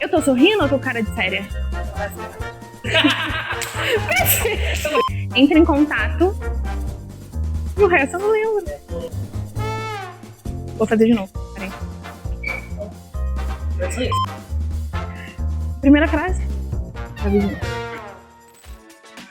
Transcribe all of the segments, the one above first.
Eu tô sorrindo ou tô cara de séria? Entre em contato. E o resto eu não lembro. Vou fazer de novo. Peraí. Primeira frase.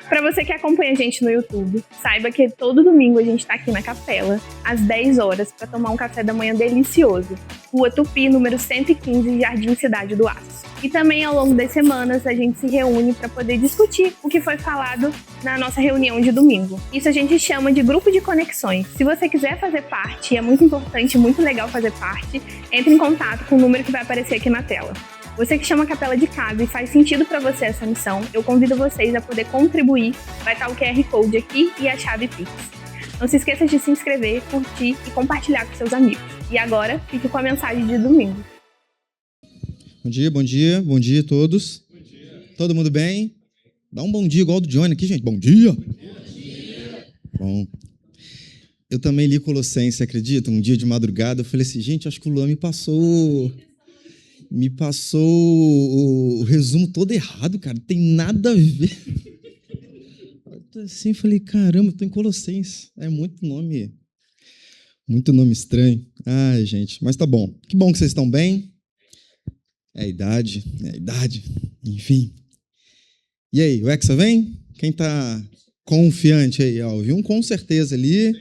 Pra você que acompanha a gente no YouTube, saiba que todo domingo a gente tá aqui na capela, às 10 horas, pra tomar um café da manhã delicioso. Rua Tupi, número 115, Jardim Cidade do Aço. E também ao longo das semanas a gente se reúne para poder discutir o que foi falado na nossa reunião de domingo. Isso a gente chama de grupo de conexões. Se você quiser fazer parte, é muito importante, muito legal fazer parte, entre em contato com o número que vai aparecer aqui na tela. Você que chama a capela de casa e faz sentido para você essa missão, eu convido vocês a poder contribuir. Vai estar o QR Code aqui e a chave Pix. Não se esqueça de se inscrever, curtir e compartilhar com seus amigos. E agora, fique com a mensagem de domingo. Bom dia, bom dia, bom dia a todos. Bom dia. Todo mundo bem? Dá um bom dia igual do Johnny aqui, gente. Bom dia! Bom dia! Bom, eu também li Colossenses, acredita? Um dia de madrugada, eu falei assim, gente, acho que o Luan me passou o resumo todo errado, cara. Não tem nada a ver. Assim, falei, caramba, tô em Colossenses. É muito nome estranho. Ai, gente, mas tá bom. Que bom que vocês estão bem. É a idade, enfim. E aí, o Hexa vem? Quem tá confiante aí? Ó, eu vi um com certeza ali.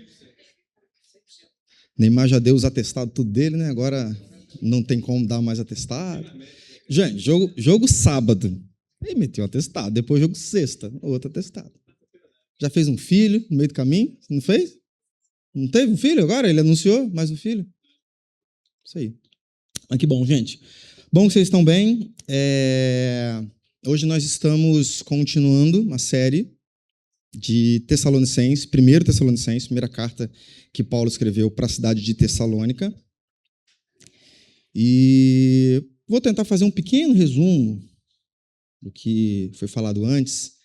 Neymar já deu os atestados tudo dele, né? Agora não tem como dar mais atestado. Gente, jogo sábado. Aí meteu atestado. Depois jogo sexta, outro atestado. Já fez um filho no meio do caminho? Não fez? Não teve um filho agora? Ele anunciou mais um filho? Isso aí. Mas que bom, gente. Bom que vocês estão bem. Hoje nós estamos continuando uma série de Tessalonicenses, 1 Tessalonicenses, primeira carta que Paulo escreveu para a cidade de Tessalônica. E vou tentar fazer um pequeno resumo do que foi falado antes.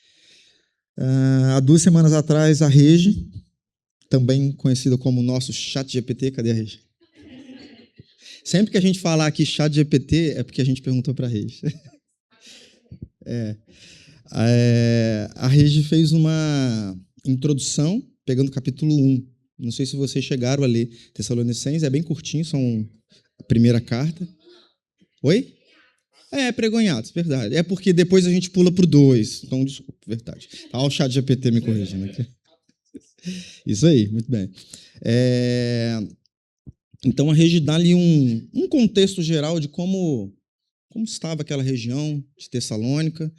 Há 2 semanas atrás, a Regi, também conhecida como nosso ChatGPT, cadê a Regi? Sempre que a gente falar aqui ChatGPT, é porque a gente perguntou para a Regi. A Regi fez uma introdução, pegando o capítulo 1. Não sei se vocês chegaram a ler Tessalonicenses, é bem curtinho, são a primeira carta. Oi? Pregonhados, verdade. É porque depois a gente pula para o 2. Então, desculpa, verdade. Olha o ChatGPT me corrigindo aqui. Isso aí, muito bem. Então, a Regi dá ali um contexto geral de como estava aquela região de Tessalônica,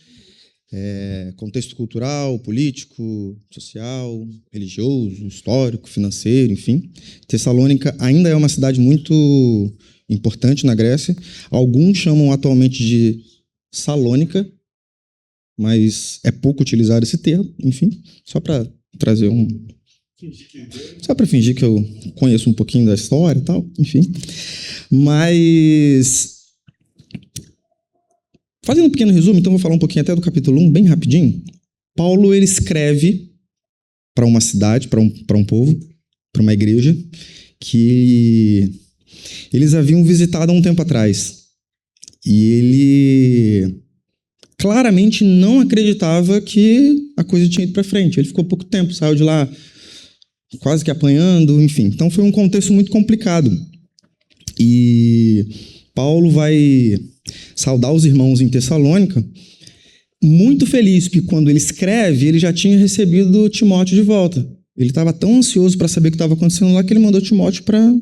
contexto cultural, político, social, religioso, histórico, financeiro, enfim. Tessalônica ainda é uma cidade muito importante na Grécia. Alguns chamam atualmente de Salônica, mas é pouco utilizado esse termo, enfim, só para trazer só para fingir que eu conheço um pouquinho da história e tal, enfim. Mas, fazendo um pequeno resumo, então vou falar um pouquinho até do capítulo 1, bem rapidinho. Paulo, ele escreve para uma cidade, para um povo, para uma igreja, que eles haviam visitado há um tempo atrás. E ele claramente não acreditava que a coisa tinha ido para frente. Ele ficou pouco tempo, saiu de lá quase que apanhando, enfim. Então foi um contexto muito complicado. E Paulo vai saudar os irmãos em Tessalônica, muito feliz, porque quando ele escreve, ele já tinha recebido Timóteo de volta. Ele estava tão ansioso para saber o que estava acontecendo lá que ele mandou Timóteo para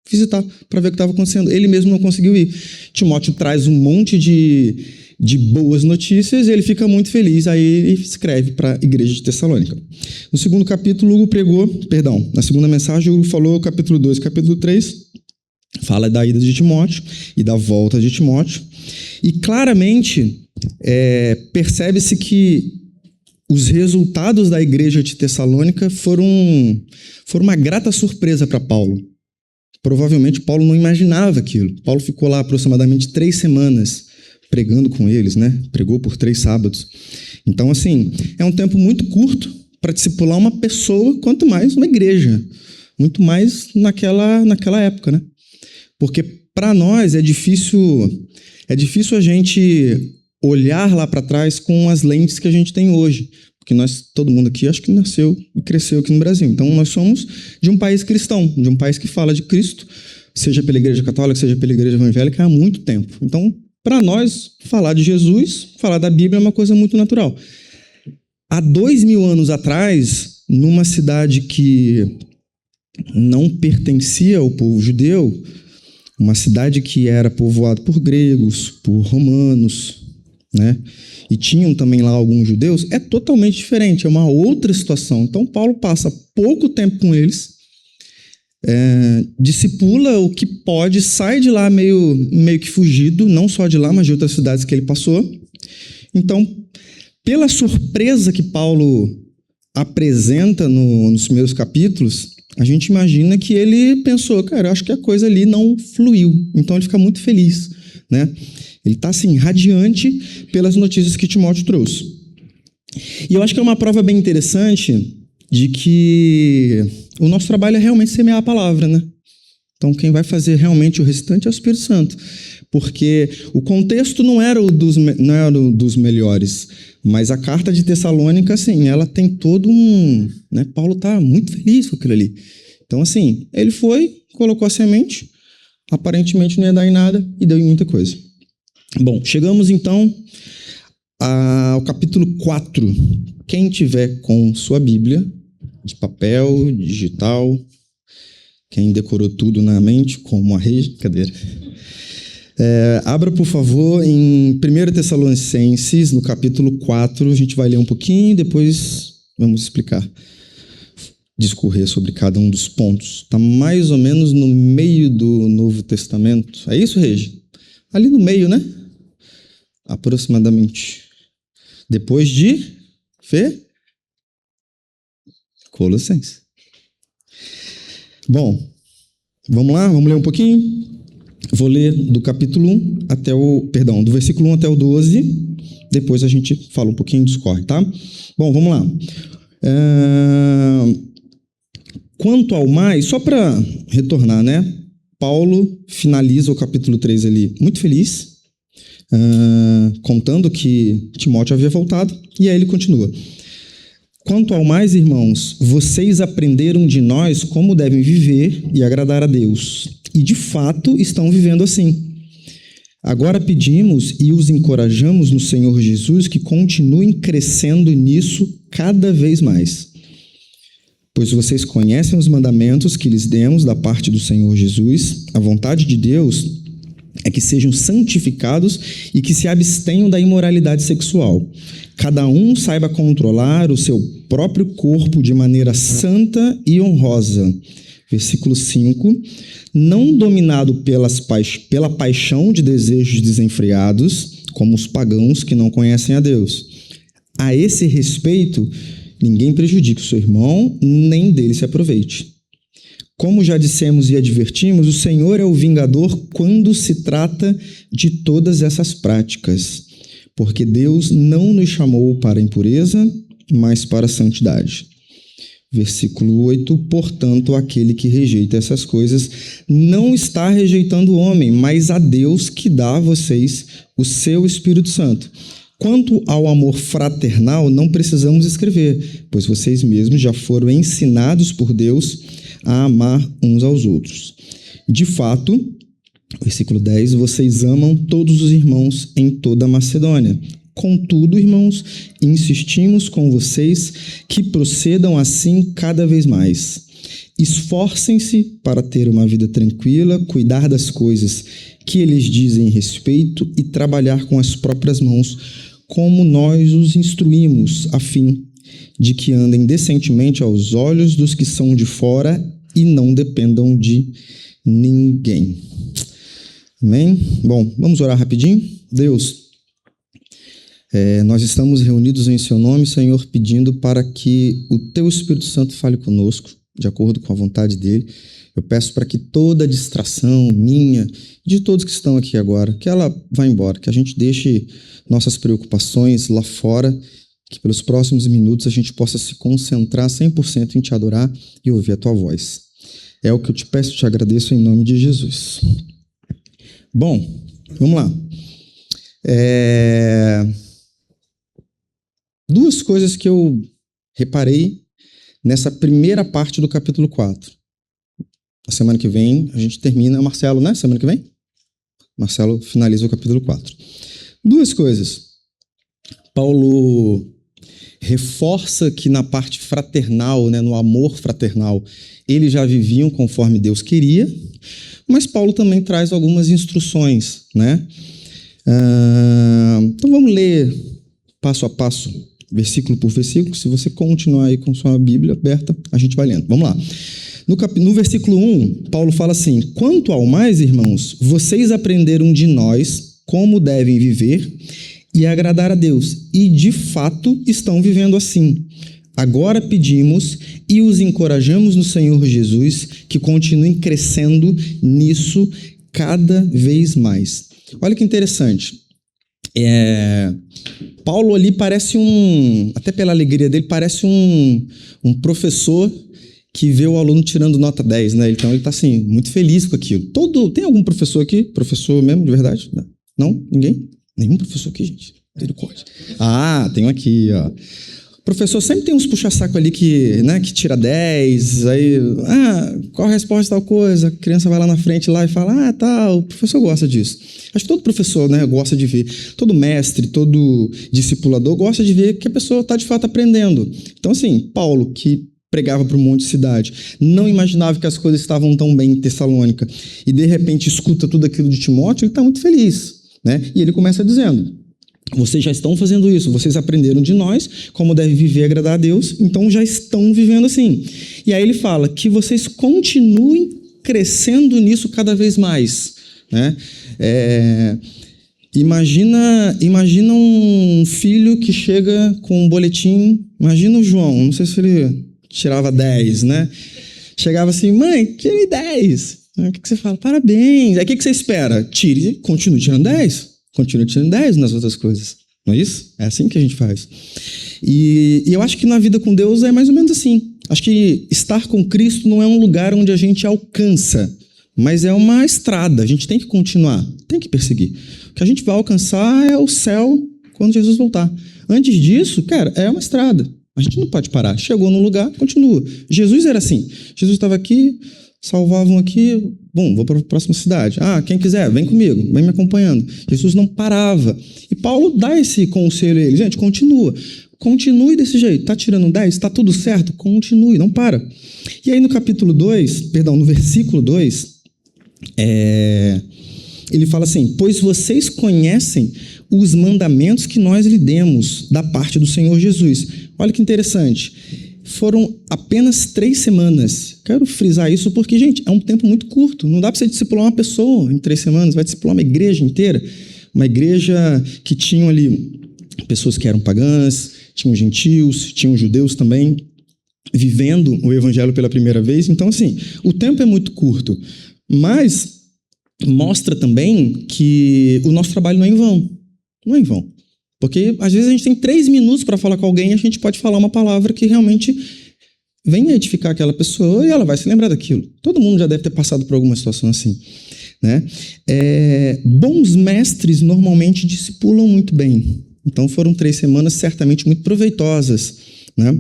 visitar, para ver o que estava acontecendo. Ele mesmo não conseguiu ir. Timóteo traz um monte de boas notícias e ele fica muito feliz. Aí ele escreve para a igreja de Tessalônica. No segundo capítulo, Hugo na segunda mensagem, Hugo falou capítulo 2, capítulo 3, fala da ida de Timóteo e da volta de Timóteo. E claramente percebe-se que os resultados da igreja de Tessalônica foram uma grata surpresa para Paulo. Provavelmente Paulo não imaginava aquilo. Paulo ficou lá aproximadamente 3 semanas pregando com eles, né? Pregou por 3 sábados. Então, assim, é um tempo muito curto para discipular uma pessoa, quanto mais uma igreja. Muito mais naquela época, né? Porque para nós é difícil é difícil a gente olhar lá para trás com as lentes que a gente tem hoje. Porque todo mundo aqui, acho que nasceu e cresceu aqui no Brasil. Então, nós somos de um país cristão, de um país que fala de Cristo, seja pela Igreja Católica, seja pela Igreja Evangélica, há muito tempo. Então, para nós, falar de Jesus, falar da Bíblia é uma coisa muito natural. Há 2000 anos atrás, numa cidade que não pertencia ao povo judeu, uma cidade que era povoada por gregos, por romanos, né? E tinham também lá alguns judeus, é totalmente diferente, é uma outra situação. Então, Paulo passa pouco tempo com eles, discipula o que pode, sai de lá meio que fugido, não só de lá, mas de outras cidades que ele passou. Então, pela surpresa que Paulo apresenta nos primeiros capítulos, a gente imagina que ele pensou, cara, eu acho que a coisa ali não fluiu. Então, ele fica muito feliz, né? Ele está, assim, radiante pelas notícias que Timóteo trouxe. E eu acho que é uma prova bem interessante de que o nosso trabalho é realmente semear a palavra, né? Então, quem vai fazer realmente o restante é o Espírito Santo. Porque o contexto não era o dos melhores, mas a carta de Tessalônica, assim, ela tem todo né? Paulo está muito feliz com aquilo ali. Então, assim, ele foi, colocou a semente, aparentemente não ia dar em nada e deu em muita coisa. Bom, chegamos então ao capítulo 4. Quem tiver com sua Bíblia, de papel, digital, quem decorou tudo na mente, como a Regi, cadeira. Abra, por favor, em 1 Tessalonicenses, no capítulo 4. A gente vai ler um pouquinho e depois vamos explicar, discorrer sobre cada um dos pontos. Está mais ou menos no meio do Novo Testamento. É isso, Regi? Ali no meio, né? Aproximadamente. Depois de Colossenses. Bom, vamos lá? Vamos ler um pouquinho? Vou ler do capítulo 1 do versículo 1 até o 12. Depois a gente fala um pouquinho e discorre, tá? Bom, vamos lá. Quanto ao mais, só para retornar, né? Paulo finaliza o capítulo 3 ali muito feliz, contando que Timóteo havia voltado, e aí ele continua. Quanto ao mais, irmãos, vocês aprenderam de nós como devem viver e agradar a Deus, e de fato estão vivendo assim. Agora pedimos e os encorajamos no Senhor Jesus que continuem crescendo nisso cada vez mais. Pois vocês conhecem os mandamentos que lhes demos da parte do Senhor Jesus. A vontade de Deus é que sejam santificados e que se abstenham da imoralidade sexual. Cada um saiba controlar o seu próprio corpo de maneira santa e honrosa. Versículo 5. Não dominado pela paixão de desejos desenfreados, como os pagãos que não conhecem a Deus. A esse respeito, ninguém prejudique o seu irmão, nem dele se aproveite. Como já dissemos e advertimos, o Senhor é o vingador quando se trata de todas essas práticas, porque Deus não nos chamou para a impureza, mas para a santidade. Versículo 8, portanto, aquele que rejeita essas coisas não está rejeitando o homem, mas a Deus que dá a vocês o seu Espírito Santo. Quanto ao amor fraternal, não precisamos escrever, pois vocês mesmos já foram ensinados por Deus a amar uns aos outros. De fato, versículo 10, vocês amam todos os irmãos em toda a Macedônia. Contudo, irmãos, insistimos com vocês que procedam assim cada vez mais. Esforcem-se para ter uma vida tranquila, cuidar das coisas que eles dizem respeito e trabalhar com as próprias mãos, como nós os instruímos, a fim de que andem decentemente aos olhos dos que são de fora e não dependam de ninguém. Amém? Bom, vamos orar rapidinho? Deus, nós estamos reunidos em Seu nome, Senhor, pedindo para que o Teu Espírito Santo fale conosco, de acordo com a vontade dEle. Eu peço para que toda distração minha, de todos que estão aqui agora, que ela vá embora, que a gente deixe nossas preocupações lá fora, que pelos próximos minutos a gente possa se concentrar 100% em Te adorar e ouvir a Tua voz. É o que eu te peço e te agradeço em nome de Jesus. Bom, vamos lá. Duas coisas que eu reparei nessa primeira parte do capítulo 4. A semana que vem a gente termina, Marcelo, né? Semana que vem? Marcelo finaliza o capítulo 4. Duas coisas. Paulo reforça que na parte fraternal, né, no amor fraternal, eles já viviam conforme Deus queria, mas Paulo também traz algumas instruções, né? Então vamos ler passo a passo, versículo por versículo. Se você continuar aí com sua Bíblia aberta, a gente vai lendo. Vamos lá. No versículo 1, Paulo fala assim: quanto ao mais, irmãos, vocês aprenderam de nós como devem viver e agradar a Deus, e de fato estão vivendo assim. Agora pedimos e os encorajamos no Senhor Jesus que continuem crescendo nisso cada vez mais. Olha que interessante. Paulo ali parece até pela alegria dele, parece um professor que vê o aluno tirando nota 10, né? Então ele está assim, muito feliz com aquilo. Tem algum professor aqui? Professor mesmo, de verdade? Não? Ninguém? Nenhum professor aqui, gente. Tenho aqui, ó. O professor sempre tem uns puxa-saco ali que tira 10, aí, qual a resposta tal coisa? A criança vai lá na frente lá e fala, tal, o professor gosta disso. Acho que todo professor, né, gosta de ver, todo mestre, todo discipulador gosta de ver que a pessoa está de fato aprendendo. Então, assim, Paulo, que pregava para um monte de cidade, não imaginava que as coisas estavam tão bem em Tessalônica, e de repente escuta tudo aquilo de Timóteo, ele está muito feliz, né? E ele começa dizendo: vocês já estão fazendo isso, vocês aprenderam de nós como deve viver e agradar a Deus, então já estão vivendo assim. E aí ele fala que vocês continuem crescendo nisso cada vez mais, né? Imagina um filho que chega com um boletim, imagina o João, não sei se ele tirava 10, né? Chegava assim, mãe, tirei 10. O que você fala? Parabéns. Aí o que você espera? Continue tirando 10. Continua tirando 10 nas outras coisas. Não é isso? É assim que a gente faz. E eu acho que na vida com Deus é mais ou menos assim. Acho que estar com Cristo não é um lugar onde a gente alcança, mas é uma estrada. A gente tem que continuar, tem que perseguir. O que a gente vai alcançar é o céu quando Jesus voltar. Antes disso, cara, é uma estrada. A gente não pode parar. Chegou num lugar, continua. Jesus era assim. Jesus estava aqui, salvavam aqui, vou para a próxima cidade. Quem quiser, vem comigo, vem me acompanhando. Jesus não parava. E Paulo dá esse conselho a ele. Gente, continue desse jeito. Está tirando 10? Está tudo certo? Continue, não para. E aí no no versículo 2, ele fala assim: pois vocês conhecem os mandamentos que nós lhe demos da parte do Senhor Jesus. Olha que interessante. Foram apenas 3 semanas. Quero frisar isso porque, gente, é um tempo muito curto. Não dá para você discipular uma pessoa em 3 semanas. Vai discipular uma igreja inteira. Uma igreja que tinham ali pessoas que eram pagãs, tinham gentios, tinham judeus também, vivendo o evangelho pela primeira vez. Então, assim, o tempo é muito curto. Mas mostra também que o nosso trabalho não é em vão. Não é em vão. Porque, às vezes, a gente tem 3 minutos para falar com alguém e a gente pode falar uma palavra que realmente venha edificar aquela pessoa e ela vai se lembrar daquilo. Todo mundo já deve ter passado por alguma situação assim, né? Bons mestres normalmente discipulam muito bem. Então, foram 3 semanas certamente muito proveitosas, né?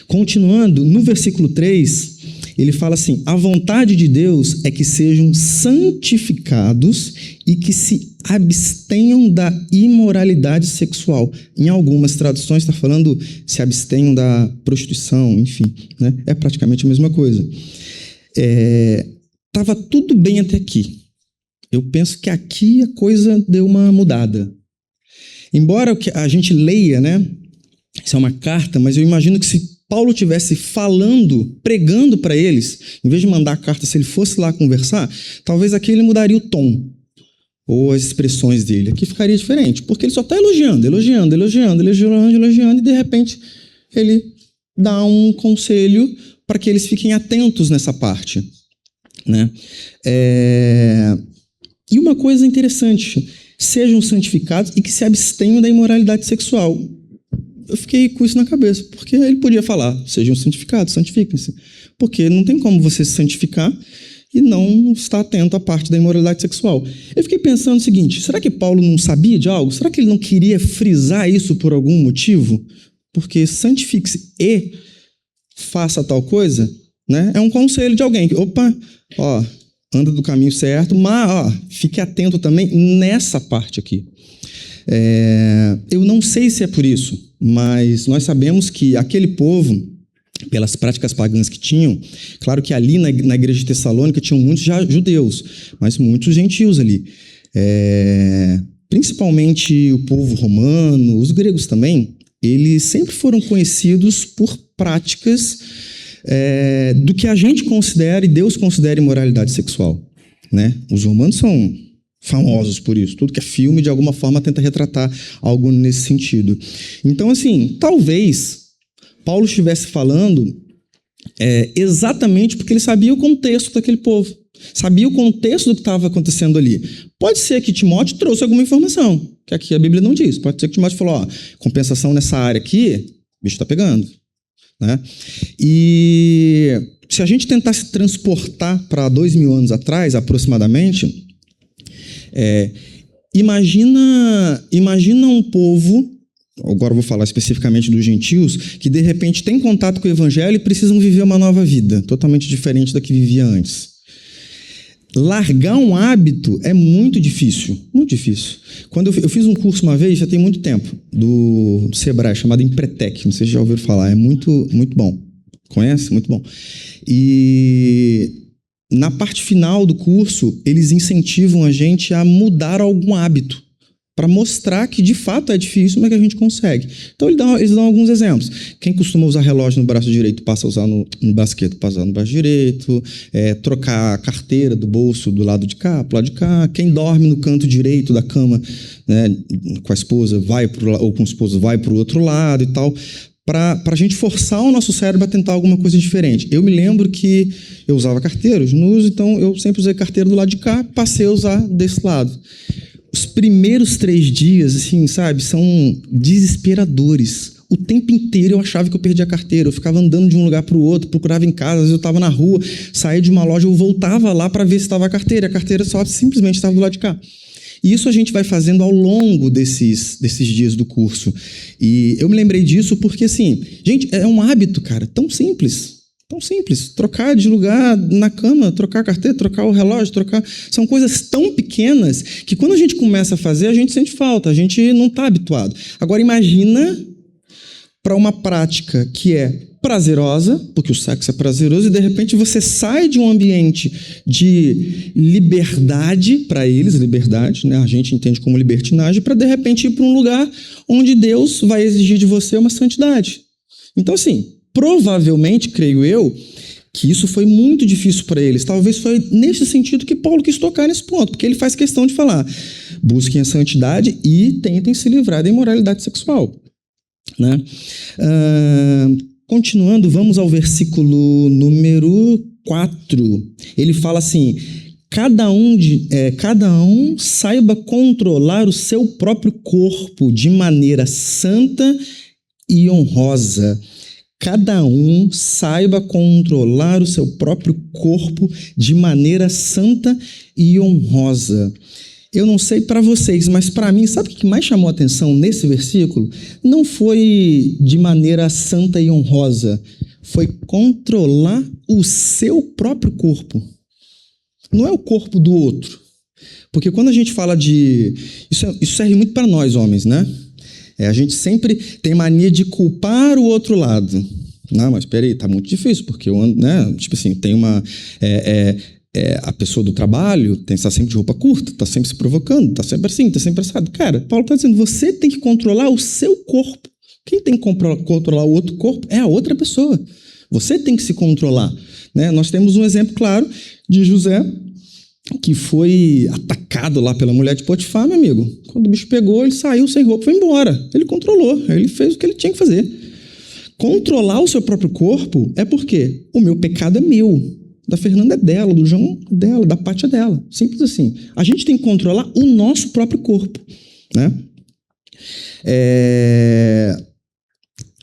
Continuando, no versículo 3, ele fala assim: a vontade de Deus é que sejam santificados e que se abstenham da imoralidade sexual. Em algumas traduções está falando se abstenham da prostituição, enfim, né? É praticamente a mesma coisa. Estava tudo bem até aqui. Eu penso que aqui a coisa deu uma mudada. Embora a gente leia, né? Isso é uma carta, mas eu imagino que se Paulo estivesse pregando para eles, em vez de mandar a carta, se ele fosse lá conversar, talvez aqui ele mudaria o tom ou as expressões dele. Aqui ficaria diferente, porque ele só está elogiando, e de repente ele dá um conselho para que eles fiquem atentos nessa parte, né? E uma coisa interessante: sejam santificados e que se abstenham da imoralidade sexual. Eu fiquei com isso na cabeça, porque ele podia falar: sejam santificados, santifiquem-se. Porque não tem como você se santificar e não está atento à parte da imoralidade sexual. Eu fiquei pensando o seguinte, será que Paulo não sabia de algo? Será que ele não queria frisar isso por algum motivo? Porque santifique-se e faça tal coisa, né? É um conselho de alguém. Opa, ó, anda do caminho certo, mas ó, fique atento também nessa parte aqui. Eu não sei se é por isso, mas nós sabemos que aquele povo, pelas práticas pagãs que tinham, claro que ali na igreja de Tessalônica tinham muitos judeus, mas muitos gentios ali. Principalmente o povo romano, os gregos também, eles sempre foram conhecidos por práticas do que a gente considera e Deus considera imoralidade sexual, né? Os romanos são famosos por isso. Tudo que é filme, de alguma forma, tenta retratar algo nesse sentido. Então, assim, talvez Paulo estivesse falando exatamente porque ele sabia o contexto daquele povo. Sabia o contexto do que estava acontecendo ali. Pode ser que Timóteo trouxe alguma informação, que aqui a Bíblia não diz. Pode ser que Timóteo falou, ó, compensação nessa área aqui, o bicho está pegando. Né? E se a gente tentasse transportar para 2000 anos atrás, aproximadamente, imagina um povo, agora eu vou falar especificamente dos gentios, que de repente tem contato com o evangelho e precisam viver uma nova vida, totalmente diferente da que vivia antes. Largar um hábito é muito difícil, muito difícil. Quando eu fiz um curso uma vez, já tem muito tempo, do Sebrae, chamado Empretec, não sei se já ouviram falar, é muito, muito bom. Conhece? Muito bom. E na parte final do curso, eles incentivam a gente a mudar algum hábito, para mostrar que de fato é difícil, mas que a gente consegue. Então eles dão alguns exemplos. Quem costuma usar relógio no braço direito passa a usar no braço esquerdo, passa a usar no braço direito, trocar a carteira do bolso do lado de cá, pro lado de cá. Quem dorme no canto direito da cama, né, com a esposa, ou com o esposo, vai para o outro lado e tal, para a gente forçar o nosso cérebro a tentar alguma coisa diferente. Eu me lembro que eu usava carteira, então eu sempre usei carteira do lado de cá, passei a usar desse lado. Os primeiros 3 dias, assim, sabe, são desesperadores. O tempo inteiro eu achava que eu perdia a carteira. Eu ficava andando de um lugar para o outro, procurava em casa, às vezes eu estava na rua, saía de uma loja, eu voltava lá para ver se estava a carteira. A carteira só simplesmente estava do lado de cá. E isso a gente vai fazendo ao longo desses dias do curso. E eu me lembrei disso porque, assim, gente, é um hábito, cara, tão simples. Tão simples, trocar de lugar na cama, trocar a carteira, trocar o relógio, são coisas tão pequenas que quando a gente começa a fazer, a gente sente falta, a gente não está habituado. Agora imagina para uma prática que é prazerosa, porque o sexo é prazeroso, e de repente você sai de um ambiente de liberdade para eles, liberdade, né? A gente entende como libertinagem, para de repente ir para um lugar onde Deus vai exigir de você uma santidade. Então assim, provavelmente, creio eu, que isso foi muito difícil para eles. Talvez foi nesse sentido que Paulo quis tocar nesse ponto, porque ele faz questão de falar, busquem a santidade e tentem se livrar da imoralidade sexual. Né? Continuando, vamos ao versículo número 4. Ele fala assim, cada um saiba controlar o seu próprio corpo de maneira santa e honrosa. Cada um saiba controlar o seu próprio corpo de maneira santa e honrosa. Eu não sei para vocês, mas para mim, sabe o que mais chamou a atenção nesse versículo? Não foi de maneira santa e honrosa, foi controlar o seu próprio corpo. Não é o corpo do outro. Porque quando a gente fala de... Isso serve muito para nós, homens, né? A gente sempre tem mania de culpar o outro lado. Não, mas peraí, tá muito difícil, porque eu ando, né? Tipo assim, tem uma... a pessoa do trabalho está sempre de roupa curta, está sempre se provocando, está sempre assim, está sempre assado. Cara, Paulo está dizendo, você tem que controlar o seu corpo. Quem tem que controlar o outro corpo é a outra pessoa. Você tem que se controlar. Né? Nós temos um exemplo claro de José, que foi atacado lá pela mulher de Potifar, meu amigo. Quando o bicho pegou, ele saiu sem roupa, foi embora. Ele controlou, ele fez o que ele tinha que fazer. Controlar o seu próprio corpo é porque o meu pecado é meu, da Fernanda é dela, do João é dela, da Paty é dela. Simples assim. A gente tem que controlar o nosso próprio corpo. Né?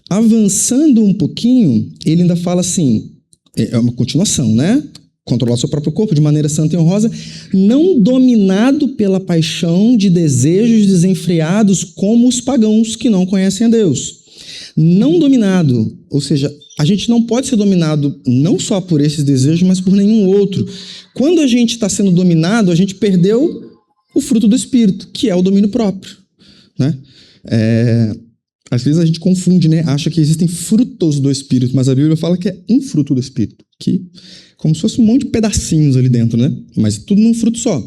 Avançando um pouquinho, ele ainda fala assim, é uma continuação, né? controlar seu próprio corpo de maneira santa e honrosa, não dominado pela paixão de desejos desenfreados como os pagãos que não conhecem a Deus. Não dominado, ou seja, a gente não pode ser dominado não só por esses desejos, mas por nenhum outro. Quando a gente está sendo dominado, a gente perdeu o fruto do Espírito, que é o domínio próprio, né? Às vezes a gente confunde, né? Acha que existem frutos do Espírito, mas a Bíblia fala que é um fruto do Espírito, que como se fosse um monte de pedacinhos ali dentro, né? Mas tudo num fruto só.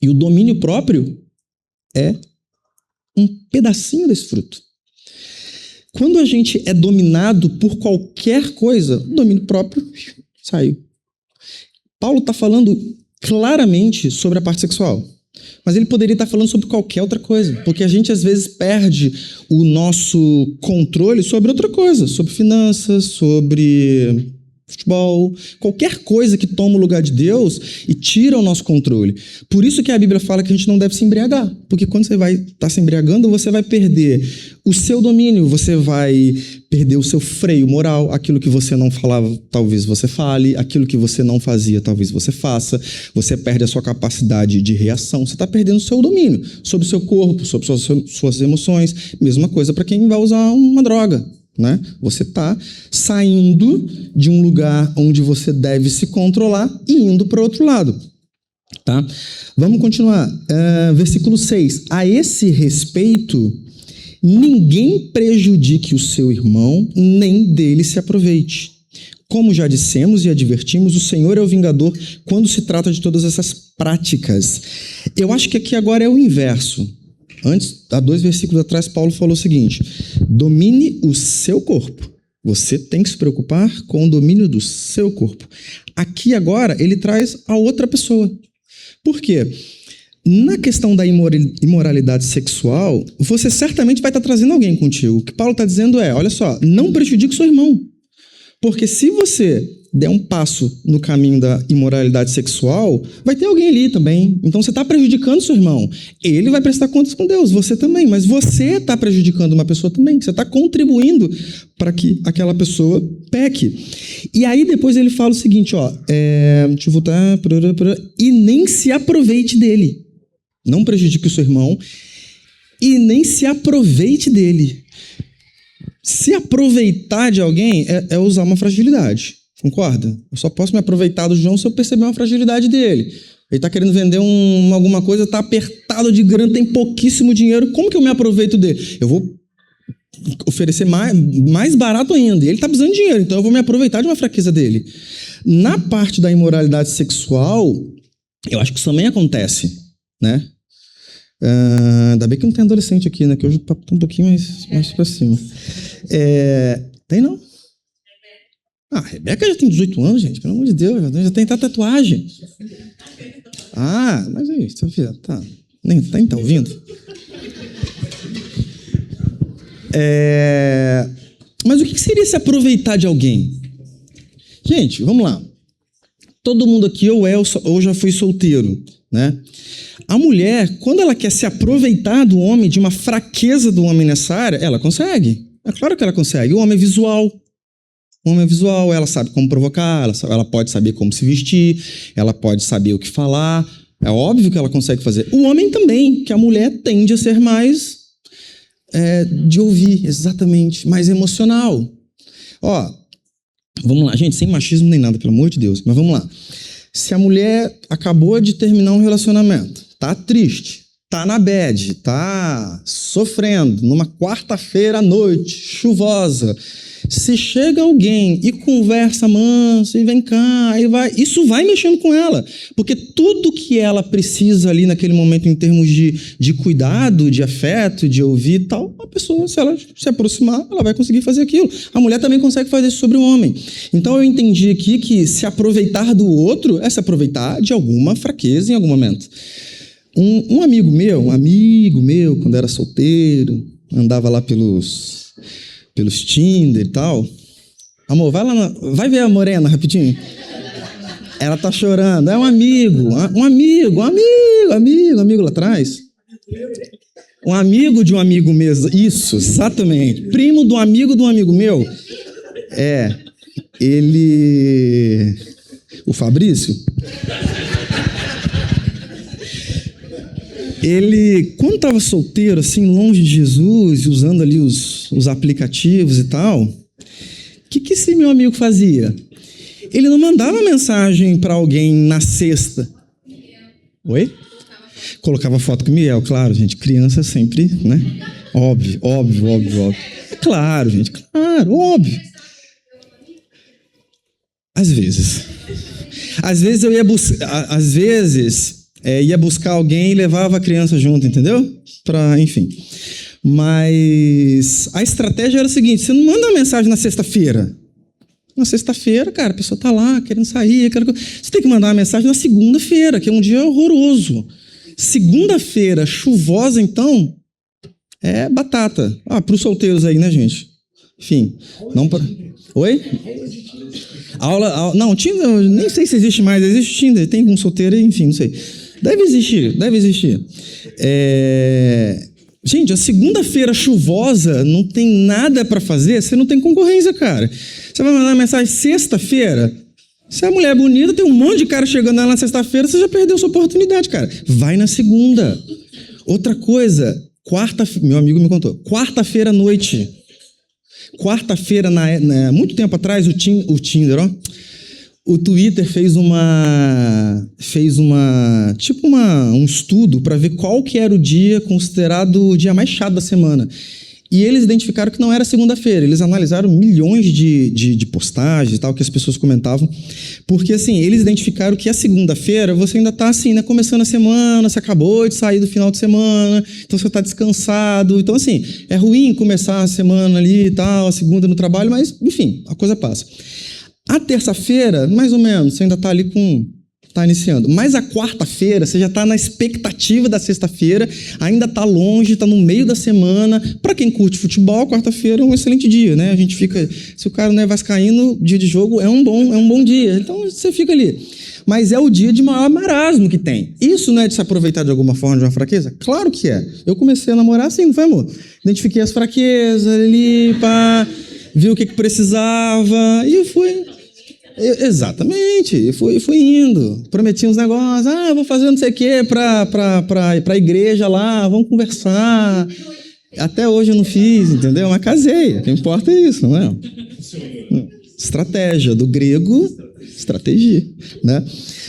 E o domínio próprio é um pedacinho desse fruto. Quando a gente é dominado por qualquer coisa, o domínio próprio saiu. Paulo está falando claramente sobre a parte sexual. Mas ele poderia estar falando sobre qualquer outra coisa, porque a gente às vezes perde o nosso controle sobre outra coisa, sobre finanças, sobre futebol, qualquer coisa que toma o lugar de Deus e tira o nosso controle. Por isso que a Bíblia fala que a gente não deve se embriagar, porque quando você vai estar se embriagando, você vai perder o seu domínio, você vai perder o seu freio moral, aquilo que você não falava, talvez você fale, aquilo que você não fazia, talvez você faça, você perde a sua capacidade de reação, você está perdendo o seu domínio sobre o seu corpo, sobre suas emoções, mesma coisa para quem vai usar uma droga. Né? Você está saindo de um lugar onde você deve se controlar e indo para o outro lado. Tá? Vamos continuar. Versículo 6. A esse respeito, ninguém prejudique o seu irmão, nem dele se aproveite. Como já dissemos e advertimos, o Senhor é o vingador quando se trata de todas essas práticas. Eu acho que aqui agora é o inverso. Antes, há 2 versículos atrás, Paulo falou o seguinte: domine o seu corpo. Você tem que se preocupar com o domínio do seu corpo. Aqui agora, ele traz a outra pessoa. Por quê? Na questão da imoralidade sexual, você certamente vai estar trazendo alguém contigo. O que Paulo está dizendo é, olha só, não prejudique o seu irmão. Porque se você der um passo no caminho da imoralidade sexual, vai ter alguém ali também. Então você está prejudicando seu irmão. Ele vai prestar contas com Deus, você também. Mas você está prejudicando uma pessoa também. Você está contribuindo para que aquela pessoa peque. E aí depois ele fala o seguinte, ó, deixa eu voltar, e nem se aproveite dele. Não prejudique o seu irmão e nem se aproveite dele. Se aproveitar de alguém é usar uma fragilidade. Concorda? Eu só posso me aproveitar do João se eu perceber uma fragilidade dele. Ele está querendo vender alguma coisa, está apertado de grana, tem pouquíssimo dinheiro. Como que eu me aproveito dele? Eu vou oferecer mais barato ainda. E ele está precisando de dinheiro, então eu vou me aproveitar de uma fraqueza dele. Na parte da imoralidade sexual, eu acho que isso também acontece, né? Ainda bem que não tem adolescente aqui, né? Que hoje o papo tá um pouquinho mais pra cima. Tem não? A Rebeca já tem 18 anos, gente. Pelo amor de Deus, já tem até tatuagem. Mas é isso, tá. Nem tá ouvindo? Mas o que seria se aproveitar de alguém? Gente, vamos lá. Todo mundo aqui ou já foi solteiro, né? A mulher, quando ela quer se aproveitar do homem, de uma fraqueza do homem nessa área, ela consegue. É claro que ela consegue. O homem é visual. Ela sabe como provocar, ela pode saber como se vestir, ela pode saber o que falar. É óbvio que ela consegue fazer. O homem também, que a mulher tende a ser mais de ouvir, exatamente, mais emocional. Ó, vamos lá, gente, sem machismo nem nada, pelo amor de Deus, mas vamos lá. Se a mulher acabou de terminar um relacionamento, tá triste, tá na bad, tá sofrendo, numa quarta-feira à noite, chuvosa, se chega alguém e conversa manso e vem cá, isso vai mexendo com ela, porque tudo que ela precisa ali naquele momento em termos de cuidado, de afeto, de ouvir e tal, a pessoa, se ela se aproximar, ela vai conseguir fazer aquilo. A mulher também consegue fazer isso sobre o homem. Então eu entendi aqui que se aproveitar do outro é se aproveitar de alguma fraqueza em algum momento. Um amigo meu, quando era solteiro, andava lá pelos Tinder e tal. Amor, vai ver a morena rapidinho. Ela tá chorando. É um amigo lá atrás. Um amigo de um amigo mesmo. Isso, exatamente. Primo do amigo meu. Ele... o Fabrício, ele, quando estava solteiro, assim, longe de Jesus, usando ali os aplicativos e tal, o que esse meu amigo fazia? Ele não mandava mensagem para alguém na sexta. Oi? Colocava foto com o Miel, claro, gente. Criança sempre, né? Óbvio. Claro, gente, claro, óbvio. Às vezes eu ia buscar alguém e levava a criança junto, entendeu? Enfim. Mas a estratégia era a seguinte: você não manda uma mensagem na sexta-feira. Na sexta-feira, cara, a pessoa tá lá querendo sair. Você tem que mandar uma mensagem na segunda-feira, que é um dia horroroso. Segunda-feira, chuvosa, então, é batata. Para os solteiros aí, né, gente? Enfim, não para... Oi? Aula... Não, Tinder, nem sei se existe mais. Existe Tinder, tem um solteiro aí, enfim, não sei. Deve existir. Gente, a segunda-feira chuvosa, não tem nada para fazer, você não tem concorrência, cara. Você vai mandar uma mensagem sexta-feira, se a mulher é bonita, tem um monte de cara chegando lá na sexta-feira, você já perdeu sua oportunidade, cara. Vai na segunda. Outra coisa, meu amigo me contou, quarta-feira à noite. Quarta-feira, muito tempo atrás, o Tinder, ó. O Twitter fez um estudo para ver qual que era o dia considerado o dia mais chato da semana. E eles identificaram que não era segunda-feira. Eles analisaram milhões de postagens e tal que as pessoas comentavam. Porque, assim, eles identificaram que a segunda-feira você ainda está, assim, né, começando a semana, você acabou de sair do final de semana, então você está descansado. Então, assim, é ruim começar a semana ali e tal, a segunda no trabalho, mas, enfim, a coisa passa. A terça-feira, mais ou menos, você ainda está ali está iniciando. Mas a quarta-feira, você já está na expectativa da sexta-feira, ainda está longe, está no meio da semana. Para quem curte futebol, quarta-feira é um excelente dia, né? A gente fica... Se o cara não é vascaíno, dia de jogo é um bom dia. Então, você fica ali. Mas é o dia de maior marasmo que tem. Isso não é de se aproveitar de alguma forma de uma fraqueza? Claro que é. Eu comecei a namorar assim, não foi, amor? Identifiquei as fraquezas ali, vi o que precisava e fui... Exatamente, fui indo, prometi uns negócios, vou fazer não sei o que pra igreja lá, vamos conversar. Até hoje eu não fiz, entendeu? Mas casei, o que importa é isso, não é? Estratégia, do grego, estratégia, né?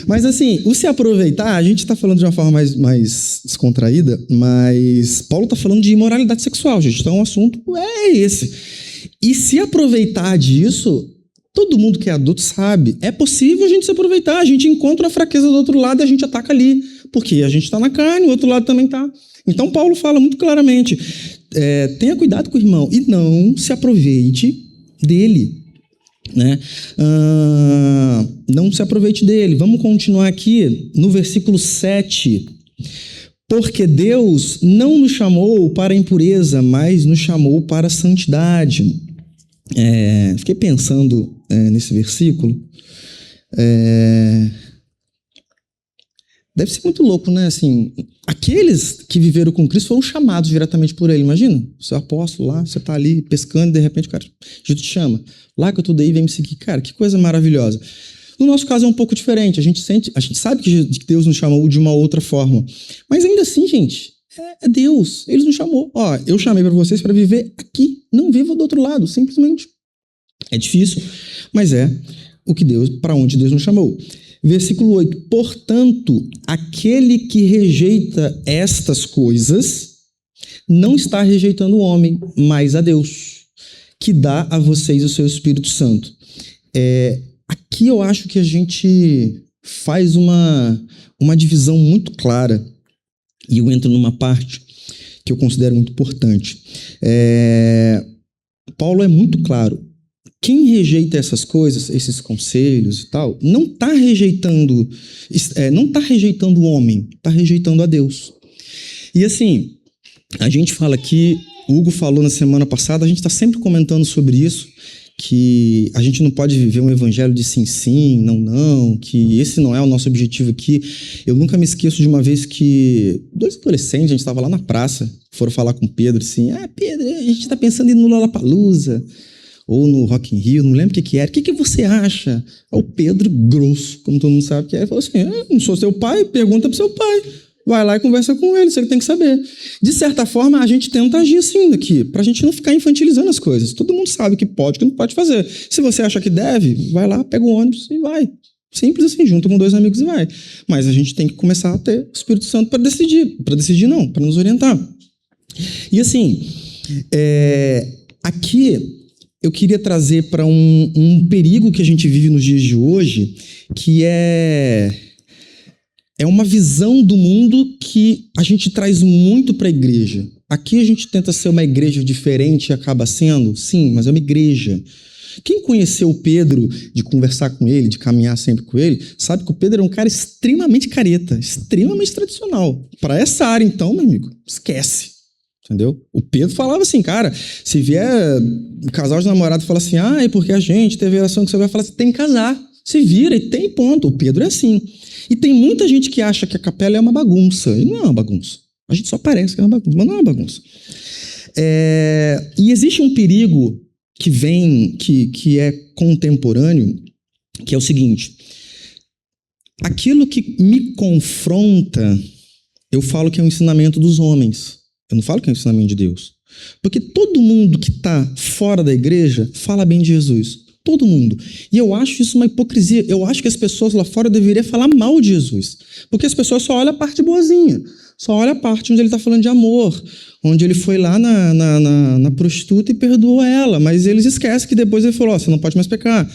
Mas assim, o se aproveitar, a gente está falando de uma forma mais descontraída, mas Paulo está falando de imoralidade sexual, gente, então o assunto é esse. E se aproveitar disso... Todo mundo que é adulto sabe, é possível a gente se aproveitar, a gente encontra a fraqueza do outro lado e a gente ataca ali, porque a gente está na carne, o outro lado também está. Então Paulo fala muito claramente, tenha cuidado com o irmão e não se aproveite dele, né? Não se aproveite dele. Vamos continuar aqui no versículo 7. Porque Deus não nos chamou para a impureza, mas nos chamou para a santidade. Fiquei pensando nesse versículo. Deve ser muito louco, né? Assim, aqueles que viveram com Cristo foram chamados diretamente por Ele. Imagina, você é apóstolo lá, você está ali pescando e de repente o cara Jesus te chama. Lá que eu estou daí, vem me seguir. Cara, que coisa maravilhosa. No nosso caso é um pouco diferente. A gente sabe que Deus nos chamou de uma outra forma. Mas ainda assim, gente, é Deus. Ele nos chamou. Eu chamei para vocês para viver aqui. Não viva do outro lado, simplesmente. É difícil, mas é para onde Deus nos chamou. Versículo 8. Portanto, aquele que rejeita estas coisas não está rejeitando o homem, mas a Deus, que dá a vocês o seu Espírito Santo. Aqui eu acho que a gente faz uma divisão muito clara, e eu entro numa parte que eu considero muito importante. Paulo é muito claro. Quem rejeita essas coisas, esses conselhos e tal, não está rejeitando o homem, está rejeitando a Deus. E assim, a gente fala aqui, o Hugo falou na semana passada, a gente está sempre comentando sobre isso, que a gente não pode viver um evangelho de sim, sim, não, não, que esse não é o nosso objetivo aqui. Eu nunca me esqueço de uma vez que 2 adolescentes, a gente estava lá na praça, foram falar com Pedro assim, Pedro, a gente está pensando em ir no Lollapalooza. ou no Rock in Rio, não lembro o que era. O que você acha? O Pedro, grosso, como todo mundo sabe que é, falou assim, não sou seu pai, pergunta pro seu pai. Vai lá e conversa com ele, se ele tem que saber. De certa forma, a gente tenta agir assim daqui, pra gente não ficar infantilizando as coisas. Todo mundo sabe que pode, que não pode fazer. Se você acha que deve, vai lá, pega o ônibus e vai. Simples assim, junta com 2 amigos e vai. Mas a gente tem que começar a ter o Espírito Santo para decidir. Para decidir não, para nos orientar. E assim, aqui eu queria trazer para um perigo que a gente vive nos dias de hoje, que é uma visão do mundo que a gente traz muito para a igreja. Aqui a gente tenta ser uma igreja diferente e acaba sendo, sim, mas é uma igreja. Quem conheceu o Pedro, de conversar com ele, de caminhar sempre com ele, sabe que o Pedro é um cara extremamente careta, extremamente tradicional. Para essa área, então, meu amigo, esquece. Entendeu? O Pedro falava assim, cara, se vier um casal de namorado e falar assim, é porque a gente teve relação que você vai falar assim, tem que casar. Se vira e tem ponto. O Pedro é assim. E tem muita gente que acha que a capela é uma bagunça. E não é uma bagunça. A gente só parece que é uma bagunça, mas não é uma bagunça. E existe um perigo que vem, que é contemporâneo, que é o seguinte: aquilo que me confronta, eu falo que é um ensinamento dos homens. Eu não falo que é um ensinamento de Deus. Porque todo mundo que está fora da igreja fala bem de Jesus. Todo mundo. E eu acho isso uma hipocrisia. Eu acho que as pessoas lá fora deveriam falar mal de Jesus. Porque as pessoas só olham a parte boazinha. Só olham a parte onde ele está falando de amor. Onde ele foi lá na prostituta e perdoou ela. Mas eles esquecem que depois ele falou, você não pode mais pecar.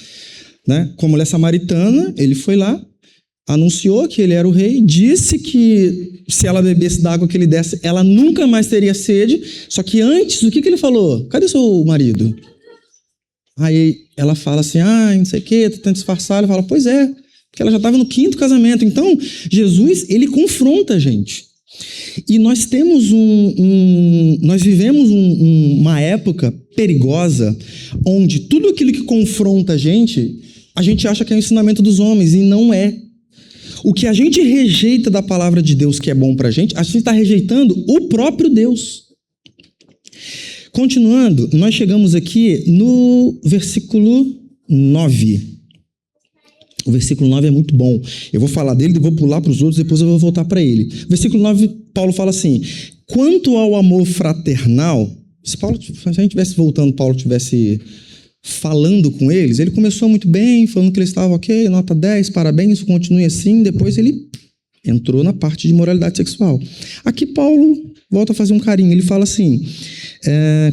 Né? Como ele é samaritana, ele foi lá, anunciou que ele era o rei, disse que se ela bebesse da água que ele desse, ela nunca mais teria sede. Só que antes, o que ele falou? Cadê seu marido? Aí ela fala assim, não sei o que, tá tentando disfarçar. Ela fala, pois é, porque ela já estava no 5º casamento. Então, Jesus, ele confronta a gente. E nós temos nós vivemos uma época perigosa, onde tudo aquilo que confronta a gente acha que é o ensinamento dos homens, e não é. O que a gente rejeita da palavra de Deus, que é bom pra gente está rejeitando o próprio Deus. Continuando, nós chegamos aqui no versículo 9. O versículo 9 é muito bom. Eu vou falar dele, vou pular para os outros, depois eu vou voltar para ele. Versículo 9, Paulo fala assim, quanto ao amor fraternal, se a gente estivesse voltando, Paulo estivesse falando com eles, ele começou muito bem, falando que eles estavam ok, nota 10, parabéns, continue assim, depois ele entrou na parte de moralidade sexual. Aqui Paulo volta a fazer um carinho, ele fala assim,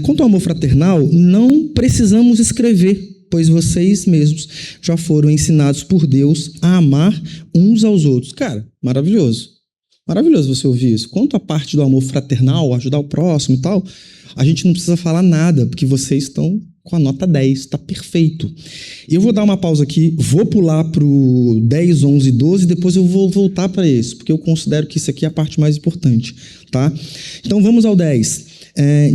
quanto ao amor fraternal, não precisamos escrever, pois vocês mesmos já foram ensinados por Deus a amar uns aos outros. Cara, maravilhoso. Maravilhoso você ouvir isso. Quanto à parte do amor fraternal, ajudar o próximo e tal, a gente não precisa falar nada, porque vocês estão com a nota 10, está perfeito. Eu vou dar uma pausa aqui, vou pular para o 10, 11, 12, depois eu vou voltar para esse, porque eu considero que isso aqui é a parte mais importante. Tá? Então vamos ao 10.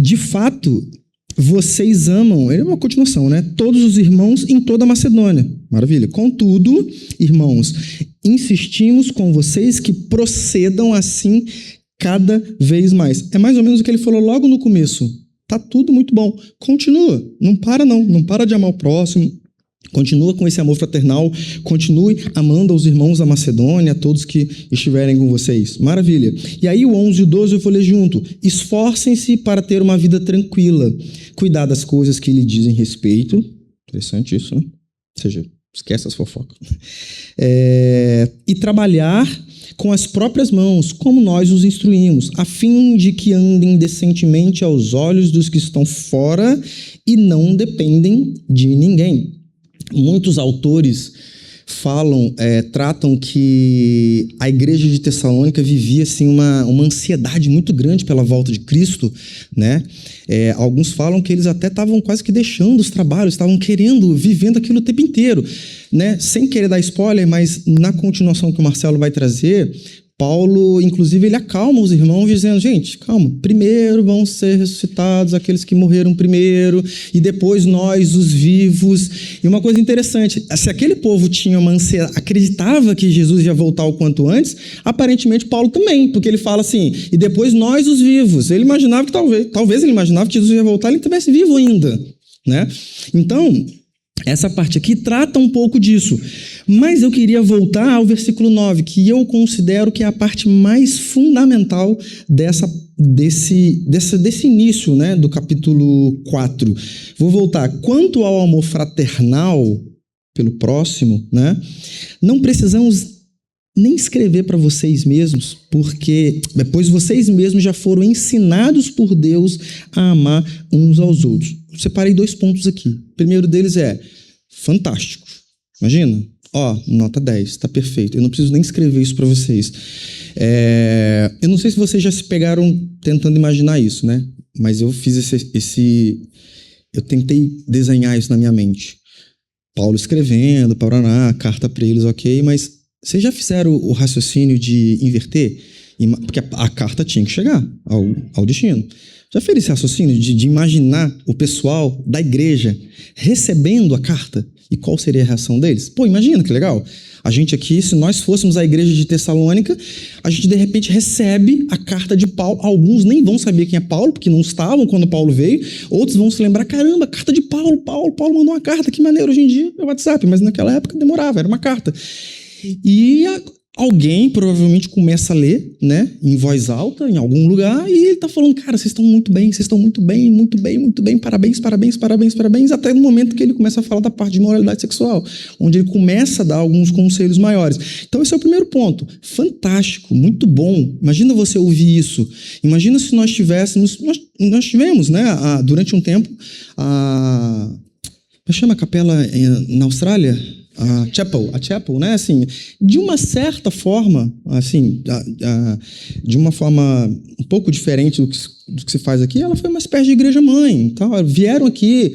De fato, vocês amam, é uma continuação, né? Todos os irmãos em toda a Macedônia. Maravilha. Contudo, irmãos, insistimos com vocês que procedam assim cada vez mais. É mais ou menos o que ele falou logo no começo. Tá tudo muito bom. Continua. Não para não. Não para de amar o próximo. Continua com esse amor fraternal. Continue amando aos irmãos da Macedônia, a todos que estiverem com vocês. Maravilha. E aí o 11 e o 12 eu vou ler junto. Esforcem-se para ter uma vida tranquila. Cuidar das coisas que lhe dizem respeito. Interessante isso, né? Ou seja, esquece as fofocas. E trabalhar com as próprias mãos, como nós os instruímos, a fim de que andem decentemente aos olhos dos que estão fora e não dependem de ninguém. Muitos autores tratam que a igreja de Tessalônica vivia assim, uma ansiedade muito grande pela volta de Cristo, né? Alguns falam que eles até estavam quase que deixando os trabalhos, estavam vivendo aquilo o tempo inteiro, né? Sem querer dar spoiler, mas na continuação que o Marcelo vai trazer, Paulo, inclusive, ele acalma os irmãos dizendo, gente, calma, primeiro vão ser ressuscitados aqueles que morreram primeiro e depois nós, os vivos. E uma coisa interessante, se aquele povo tinha uma ansiedade, acreditava que Jesus ia voltar o quanto antes, aparentemente Paulo também, porque ele fala assim, e depois nós, os vivos. Ele imaginava que talvez ele imaginava que Jesus ia voltar e ele estivesse vivo ainda. né? Então, essa parte aqui trata um pouco disso. Mas eu queria voltar ao versículo 9, que eu considero que é a parte mais fundamental desse início, né, do capítulo 4. Vou voltar. Quanto ao amor fraternal pelo próximo, né, não precisamos nem escrever para vocês mesmos, porque depois vocês mesmos já foram ensinados por Deus a amar uns aos outros. Separei 2 pontos aqui. O primeiro deles é fantástico. Imagina, nota 10, tá perfeito. Eu não preciso nem escrever isso para vocês. Eu não sei se vocês já se pegaram tentando imaginar isso, né? Mas eu fiz eu tentei desenhar isso na minha mente. Paulo escrevendo, Paraná, carta para eles, ok, mas vocês já fizeram o raciocínio de inverter? Porque a carta tinha que chegar ao destino. Já fez esse raciocínio de imaginar o pessoal da igreja recebendo a carta? E qual seria a reação deles? Pô, imagina que legal. A gente aqui, se nós fôssemos a igreja de Tessalônica, a gente de repente recebe a carta de Paulo. Alguns nem vão saber quem é Paulo, porque não estavam quando Paulo veio. Outros vão se lembrar, caramba, carta de Paulo. Paulo mandou uma carta, que maneiro. Hoje em dia é o WhatsApp, mas naquela época demorava, era uma carta. E alguém provavelmente começa a ler, né, em voz alta, em algum lugar, e ele está falando, cara, vocês estão muito bem, parabéns, até no momento que ele começa a falar da parte de moralidade sexual, onde ele começa a dar alguns conselhos maiores. Então esse é o primeiro ponto. Fantástico, muito bom. Imagina você ouvir isso. Imagina se nós tivéssemos, nós tivemos, né, durante um tempo, como chama a capela na Austrália? A Chapel, né? Assim, de uma certa forma, assim, de uma forma um pouco diferente do que se faz aqui, ela foi uma espécie de igreja-mãe. Então, vieram aqui,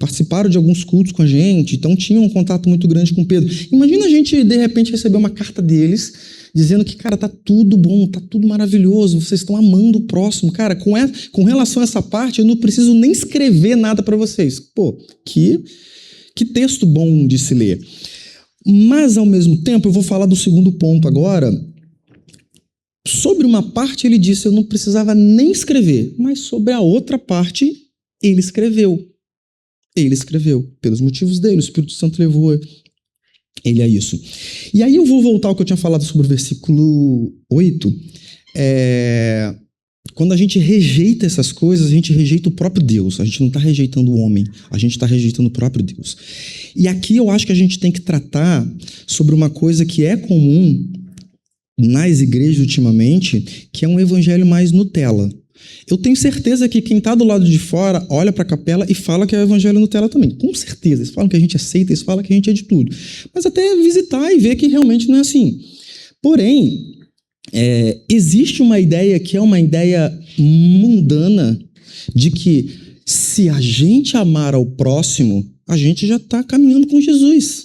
participaram de alguns cultos com a gente, então tinham um contato muito grande com Pedro. Imagina a gente, de repente, receber uma carta deles dizendo que, cara, tá tudo bom, tá tudo maravilhoso, vocês estão amando o próximo. Cara, com relação a essa parte, eu não preciso nem escrever nada para vocês. Pô, que texto bom de se ler. Mas, ao mesmo tempo, eu vou falar do segundo ponto agora. Sobre uma parte, ele disse, eu não precisava nem escrever. Mas sobre a outra parte, ele escreveu. Ele escreveu. Pelos motivos dele, o Espírito Santo levou ele a isso. E aí eu vou voltar ao que eu tinha falado sobre o versículo 8. Quando a gente rejeita essas coisas, a gente rejeita o próprio Deus. A gente não está rejeitando o homem, a gente está rejeitando o próprio Deus. E aqui eu acho que a gente tem que tratar sobre uma coisa que é comum nas igrejas ultimamente, que é um evangelho mais Nutella. Eu tenho certeza que quem está do lado de fora olha para a capela e fala que é o evangelho Nutella também. Com certeza. Eles falam que a gente aceita, eles falam que a gente é de tudo. Mas até visitar e ver que realmente não é assim. Porém, existe uma ideia que é uma ideia mundana de que se a gente amar ao próximo, a gente já está caminhando com Jesus.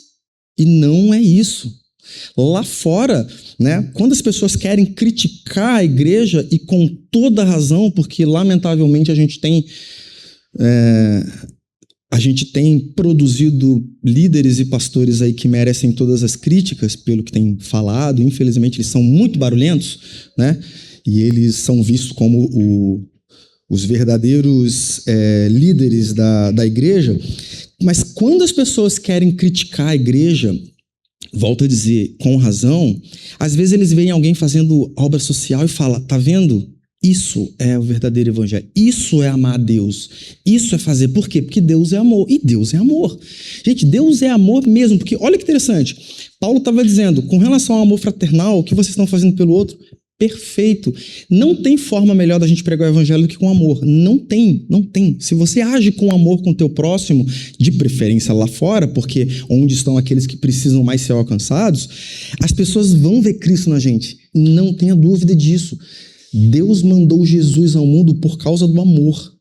E não é isso. Lá fora, né, quando as pessoas querem criticar a igreja, e com toda razão, porque lamentavelmente a gente tem produzido líderes e pastores aí que merecem todas as críticas pelo que tem falado. Infelizmente, eles são muito barulhentos, né? E eles são vistos como os verdadeiros líderes da igreja. Mas quando as pessoas querem criticar a igreja, volto a dizer, com razão, às vezes eles veem alguém fazendo obra social e falam, tá vendo? Isso é o verdadeiro evangelho. Isso é amar a Deus. Isso é fazer. Por quê? Porque Deus é amor. E Deus é amor. Gente, Deus é amor mesmo. Porque olha que interessante. Paulo estava dizendo, com relação ao amor fraternal, o que vocês estão fazendo pelo outro, perfeito. Não tem forma melhor da gente pregar o evangelho do que com amor. Não tem. Se você age com amor com o teu próximo, de preferência lá fora, porque onde estão aqueles que precisam mais ser alcançados, as pessoas vão ver Cristo na gente. Não tenha dúvida disso. Deus mandou Jesus ao mundo por causa do amor.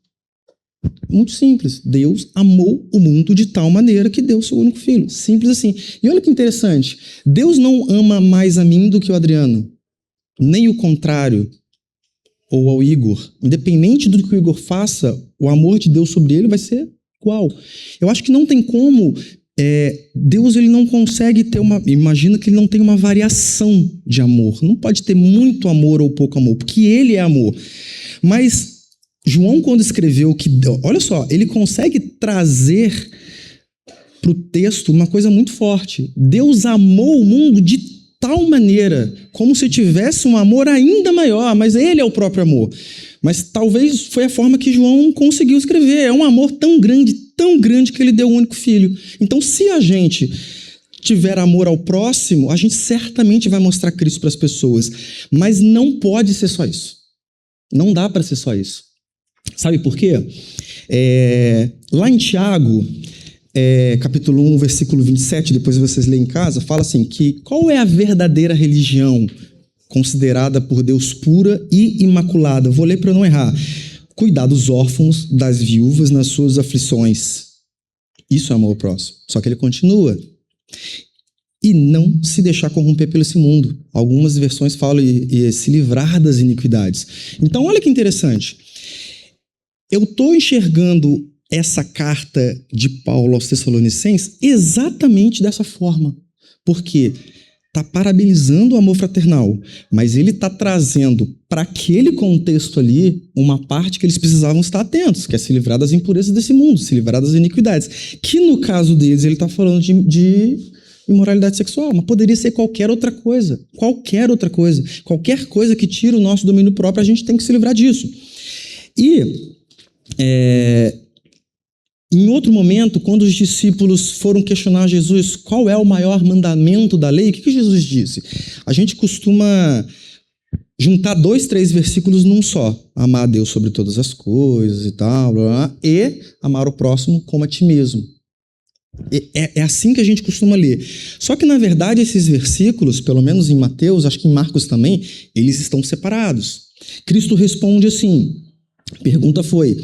Muito simples. Deus amou o mundo de tal maneira que deu seu único filho. Simples assim. E olha que interessante. Deus não ama mais a mim do que o Adriano. Nem o contrário. Ou ao Igor. Independente do que o Igor faça, o amor de Deus sobre ele vai ser igual. Eu acho que não tem como... Deus ele não consegue ter imagina que ele não tem uma variação de amor. Não pode ter muito amor ou pouco amor, porque ele é amor. Mas João, quando escreveu que... Olha só, ele consegue trazer para o texto uma coisa muito forte. Deus amou o mundo de tal maneira, como se tivesse um amor ainda maior, mas ele é o próprio amor. Mas talvez foi a forma que João conseguiu escrever. É um amor tão grande que ele deu o único filho. Então, se a gente tiver amor ao próximo, a gente certamente vai mostrar Cristo para as pessoas. Mas não pode ser só isso. Não dá para ser só isso. Sabe por quê? Lá em Tiago, capítulo 1, versículo 27, depois vocês leem em casa, fala assim, que qual é a verdadeira religião considerada por Deus pura e imaculada? Vou ler para eu não errar. Cuidar dos órfãos, das viúvas nas suas aflições. Isso é amor ao próximo. Só que ele continua. E não se deixar corromper pelo esse mundo. Algumas versões falam se livrar das iniquidades. Então, olha que interessante. Eu estou enxergando essa carta de Paulo aos Tessalonicenses exatamente dessa forma. Porque está parabenizando o amor fraternal, mas ele está trazendo para aquele contexto ali uma parte que eles precisavam estar atentos, que é se livrar das impurezas desse mundo, se livrar das iniquidades. Que no caso deles ele está falando de imoralidade sexual, mas poderia ser qualquer outra coisa. Qualquer outra coisa. Qualquer coisa que tire o nosso domínio próprio, a gente tem que se livrar disso. E em outro momento, quando os discípulos foram questionar Jesus qual é o maior mandamento da lei, o que Jesus disse? A gente costuma juntar 2, 3 versículos num só. Amar a Deus sobre todas as coisas e tal, blá, blá, e amar o próximo como a ti mesmo. É assim que a gente costuma ler. Só que, na verdade, esses versículos, pelo menos em Mateus, acho que em Marcos também, eles estão separados. Cristo responde assim, a pergunta foi,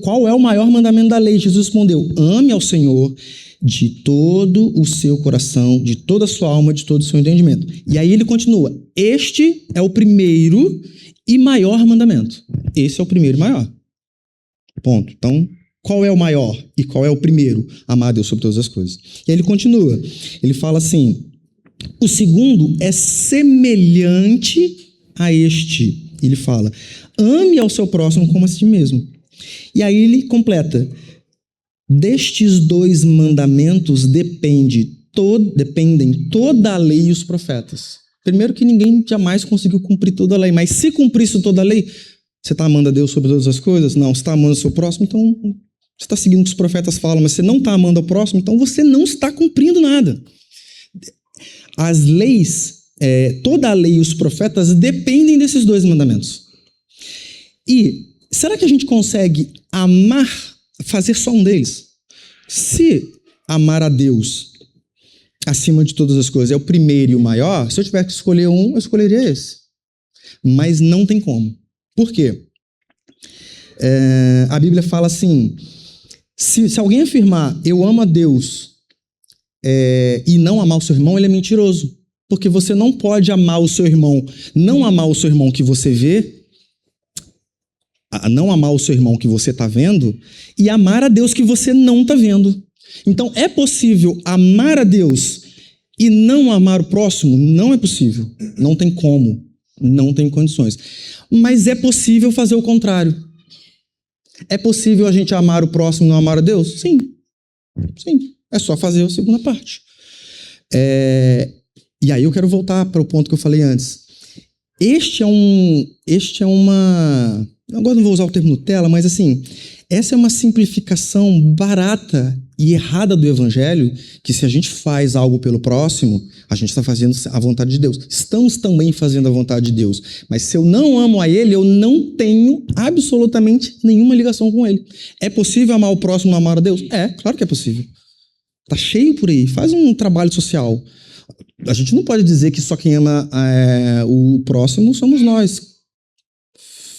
qual é o maior mandamento da lei? Jesus respondeu, ame ao Senhor de todo o seu coração, de toda a sua alma, de todo o seu entendimento. E aí ele continua, este é o primeiro e maior mandamento. Esse é o primeiro e maior. Ponto. Então, qual é o maior e qual é o primeiro? Amar a Deus sobre todas as coisas. E aí ele continua, ele fala assim, o segundo é semelhante a este. Ele fala, ame ao seu próximo como a si mesmo. E aí ele completa, destes 2 mandamentos dependem toda a lei e os profetas. Primeiro que ninguém jamais conseguiu cumprir toda a lei, mas se cumprisse toda a lei, você está amando a Deus sobre todas as coisas? Não. Você está amando o seu próximo? Então você está seguindo o que os profetas falam, mas você não está amando ao próximo, então você não está cumprindo nada. As leis, toda a lei e os profetas dependem desses 2 mandamentos. E será que a gente consegue fazer só um deles? Se amar a Deus acima de todas as coisas é o primeiro e o maior, se eu tivesse que escolher um, eu escolheria esse. Mas não tem como. Por quê? A Bíblia fala assim, se alguém afirmar, eu amo a Deus e não amar o seu irmão, ele é mentiroso. Porque você não pode amar o seu irmão, não amar o seu irmão que você vê, não amar o seu irmão que você está vendo, e amar a Deus que você não está vendo. Então, é possível amar a Deus e não amar o próximo? Não é possível. Não tem como. Não tem condições. Mas é possível fazer o contrário. É possível a gente amar o próximo e não amar a Deus? Sim. Sim. É só fazer a segunda parte. E aí eu quero voltar para o ponto que eu falei antes. Agora não vou usar o termo Nutella, mas assim, essa é uma simplificação barata e errada do Evangelho, que se a gente faz algo pelo próximo, a gente está fazendo a vontade de Deus. Estamos também fazendo a vontade de Deus. Mas se eu não amo a Ele, eu não tenho absolutamente nenhuma ligação com Ele. É possível amar o próximo e não amar a Deus? Claro que é possível. Está cheio por aí. Faz um trabalho social. A gente não pode dizer que só quem ama o próximo somos nós,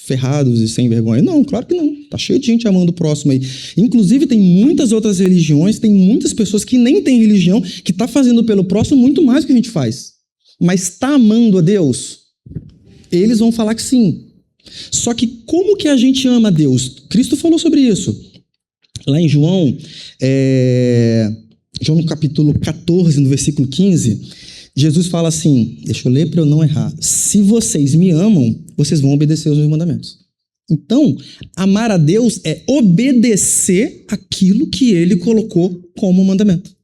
ferrados e sem vergonha. Não, claro que não. Tá cheio de gente amando o próximo aí. Inclusive, tem muitas outras religiões, tem muitas pessoas que nem têm religião, que tá fazendo pelo próximo muito mais do que a gente faz. Mas tá amando a Deus? Eles vão falar que sim. Só que como que a gente ama a Deus? Cristo falou sobre isso. Lá em João no capítulo 14, no versículo 15, Jesus fala assim, deixa eu ler para eu não errar. Se vocês me amam, vocês vão obedecer os meus mandamentos. Então, amar a Deus é obedecer aquilo que ele colocou como mandamento.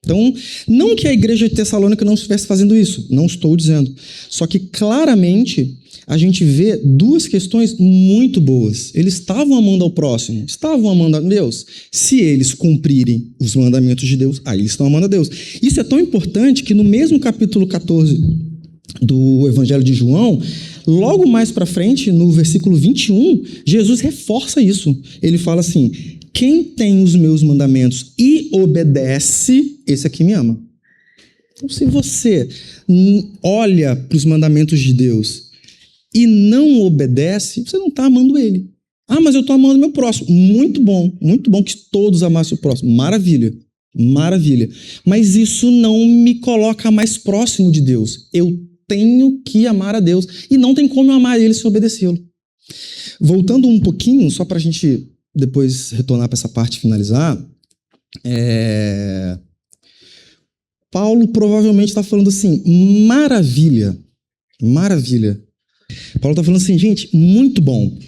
Então, não que a igreja de Tessalônica não estivesse fazendo isso, não estou dizendo. Só que claramente a gente vê duas questões muito boas. Eles estavam amando ao próximo, estavam amando a Deus. Se eles cumprirem os mandamentos de Deus, aí eles estão amando a Deus. Isso é tão importante que no mesmo capítulo 14 do Evangelho de João, logo mais para frente, no versículo 21, Jesus reforça isso. Ele fala assim, quem tem os meus mandamentos e obedece, esse aqui me ama. Então, se você olha para os mandamentos de Deus e não obedece, você não está amando ele. Ah, mas eu estou amando meu próximo. Muito bom que todos amassem o próximo. Maravilha, maravilha. Mas isso não me coloca mais próximo de Deus. Eu tenho que amar a Deus e não tem como eu amar ele sem obedecê-lo. Voltando um pouquinho, só para a gente depois retornar para essa parte e finalizar, Paulo provavelmente está falando assim, maravilha. Paulo está falando assim, gente, muito bom.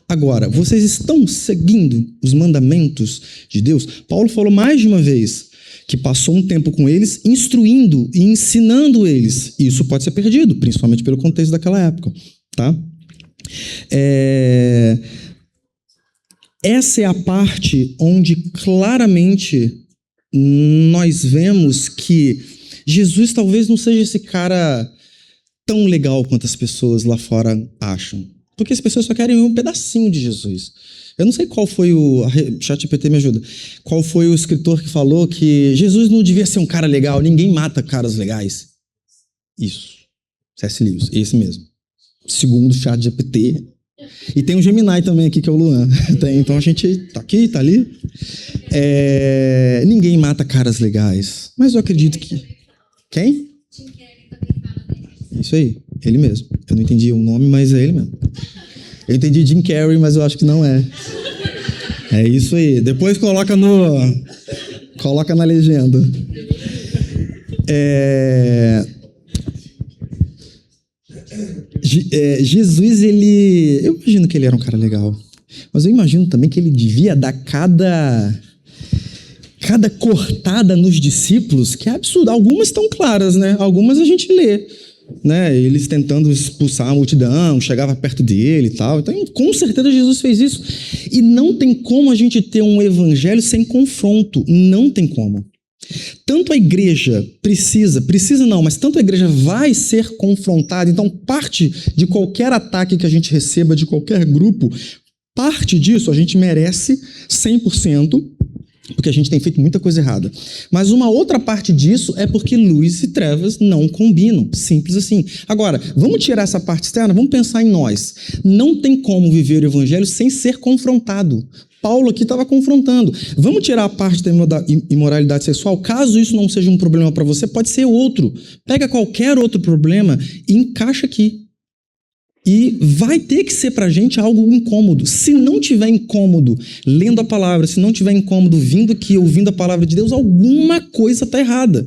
Agora, vocês estão seguindo os mandamentos de Deus? Paulo falou mais de uma vez que passou um tempo com eles, instruindo e ensinando eles. Isso pode ser perdido, principalmente pelo contexto daquela época, tá? Essa é a parte onde claramente nós vemos que Jesus talvez não seja esse cara tão legal quanto as pessoas lá fora acham. Porque as pessoas só querem um pedacinho de Jesus. Eu não sei qual foi o... ChatGPT me ajuda. Qual foi o escritor que falou que Jesus não devia ser um cara legal, ninguém mata caras legais. Isso. C.S. Lewis, esse mesmo. Segundo o ChatGPT. E tem o Gemini também aqui, que é o Luan. Então a gente tá aqui, tá ali. Ninguém mata caras legais. Mas eu acredito que... Quem? Isso aí, ele mesmo. Eu não entendi o nome, mas é ele mesmo. Eu entendi Jim Carrey, mas eu acho que não é. É isso aí. Depois coloca na legenda. Jesus, eu imagino que ele era um cara legal. Mas eu imagino também que ele devia dar cada cortada nos discípulos, que é absurdo. Algumas estão claras, né? Algumas a gente lê. Né, eles tentando expulsar a multidão, chegava perto dele e tal. Então, com certeza Jesus fez isso. E não tem como a gente ter um evangelho sem confronto. Não tem como. Tanto a igreja precisa não, mas tanto a igreja vai ser confrontada. Então, parte de qualquer ataque que a gente receba de qualquer grupo, parte disso a gente merece 100%. Porque a gente tem feito muita coisa errada. Mas uma outra parte disso é porque luz e trevas não combinam. Simples assim. Agora, vamos tirar essa parte externa, vamos pensar em nós. Não tem como viver o evangelho sem ser confrontado. Paulo aqui estava confrontando. Vamos tirar a parte da imoralidade sexual? Caso isso não seja um problema para você, pode ser outro. Pega qualquer outro problema e encaixa aqui. E vai ter que ser para a gente algo incômodo. Se não tiver incômodo lendo a palavra, se não tiver incômodo vindo aqui, ouvindo a palavra de Deus, alguma coisa está errada.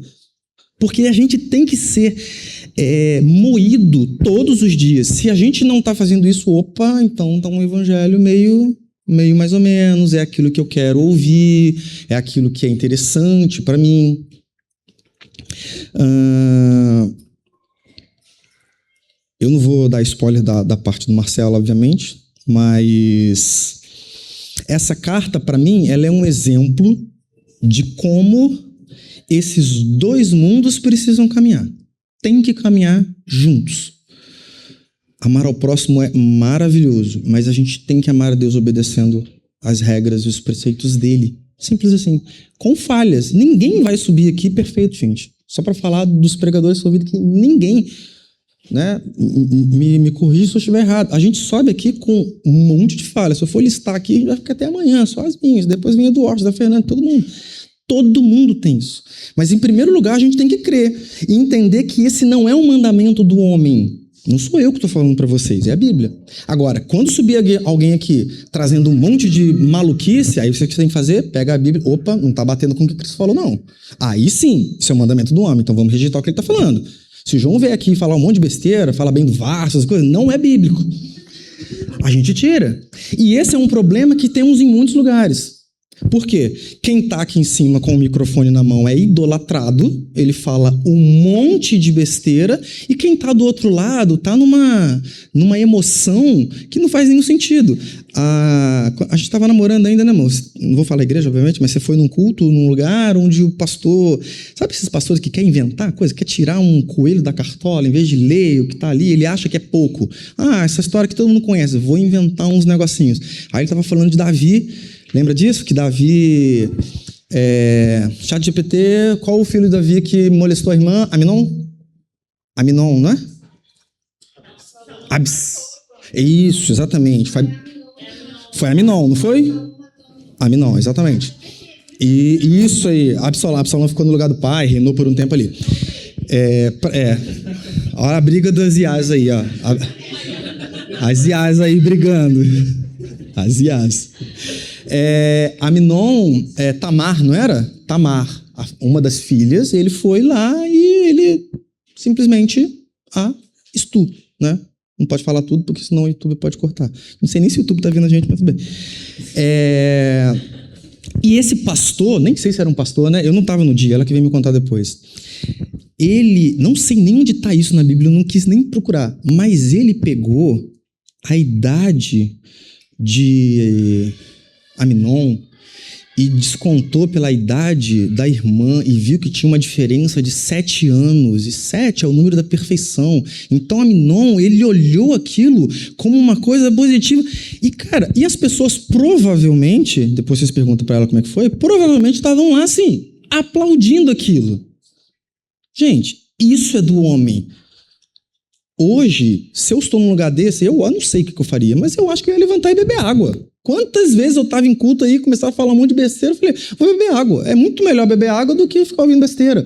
Porque a gente tem que ser moído todos os dias. Se a gente não está fazendo isso, então está um evangelho meio mais ou menos, é aquilo que eu quero ouvir, é aquilo que é interessante para mim. Eu não vou dar spoiler da parte do Marcelo, obviamente, mas essa carta, para mim, ela é um exemplo de como esses dois mundos precisam caminhar. Tem que caminhar juntos. Amar ao próximo é maravilhoso, mas a gente tem que amar a Deus obedecendo as regras e os preceitos dele. Simples assim. Com falhas. Ninguém vai subir aqui perfeito, gente. Só para falar dos pregadores que eu ouvi que ninguém... Né? Me corrija se eu estiver errado. A gente sobe aqui com um monte de falhas. Se eu for listar aqui, a gente vai ficar até amanhã, só as minhas. Depois vem a do Orson, da Fernanda, todo mundo. Todo mundo tem isso. Mas, em primeiro lugar, a gente tem que crer e entender que esse não é um mandamento do homem. Não sou eu que estou falando para vocês, é a Bíblia. Agora, quando subir alguém aqui trazendo um monte de maluquice, aí você tem que fazer, pega a Bíblia, opa, não está batendo com o que Cristo falou, não. Aí sim, isso é o mandamento do homem, então vamos rejeitar o que ele está falando. Se o João vier aqui falar um monte de besteira, falar bem do vaso, essas coisas, não é bíblico. A gente tira. E esse é um problema que temos em muitos lugares. Por quê? Quem está aqui em cima com o microfone na mão é idolatrado, ele fala um monte de besteira, e quem está do outro lado está numa emoção que não faz nenhum sentido. A gente estava namorando ainda, né, amor? Não vou falar igreja, obviamente, mas você foi num culto, num lugar onde o pastor... Sabe esses pastores que querem inventar coisa? Quer tirar um coelho da cartola, em vez de ler o que está ali, ele acha que é pouco. Essa história que todo mundo conhece, vou inventar uns negocinhos. Aí ele estava falando de Davi. Lembra disso? Que Davi... ChatGPT, qual o filho de Davi que molestou a irmã? Aminon? Aminon, não é? Isso, exatamente. Foi Aminon, não foi? Aminon, exatamente. E isso aí, Absalão ficou no lugar do pai, reinou por um tempo ali. Olha a briga das Iás aí, ó. As Iás aí brigando. As Iás. Aminon, Tamar, não era? Tamar, uma das filhas, ele foi lá e ele simplesmente né? Não pode falar tudo, porque senão o YouTube pode cortar. Não sei nem se o YouTube está vendo a gente, mas tudo bem. E esse pastor, nem sei se era um pastor, né? Eu não estava no dia, ela que veio me contar depois. Ele, não sei nem onde está isso na Bíblia, eu não quis nem procurar, mas ele pegou a idade de Aminon e descontou pela idade da irmã e viu que tinha uma diferença de 7 anos, e 7 é o número da perfeição. Então Aminon, ele olhou aquilo como uma coisa positiva. E cara, e as pessoas provavelmente, depois vocês perguntam para ela como é que foi, provavelmente estavam lá assim, aplaudindo aquilo. Gente, isso é do homem. Hoje, se eu estou num lugar desse, eu não sei o que eu faria, mas eu acho que eu ia levantar e beber água. Quantas vezes eu estava em culto aí, começava a falar um monte de besteira, eu falei, vou beber água. É muito melhor beber água do que ficar ouvindo besteira.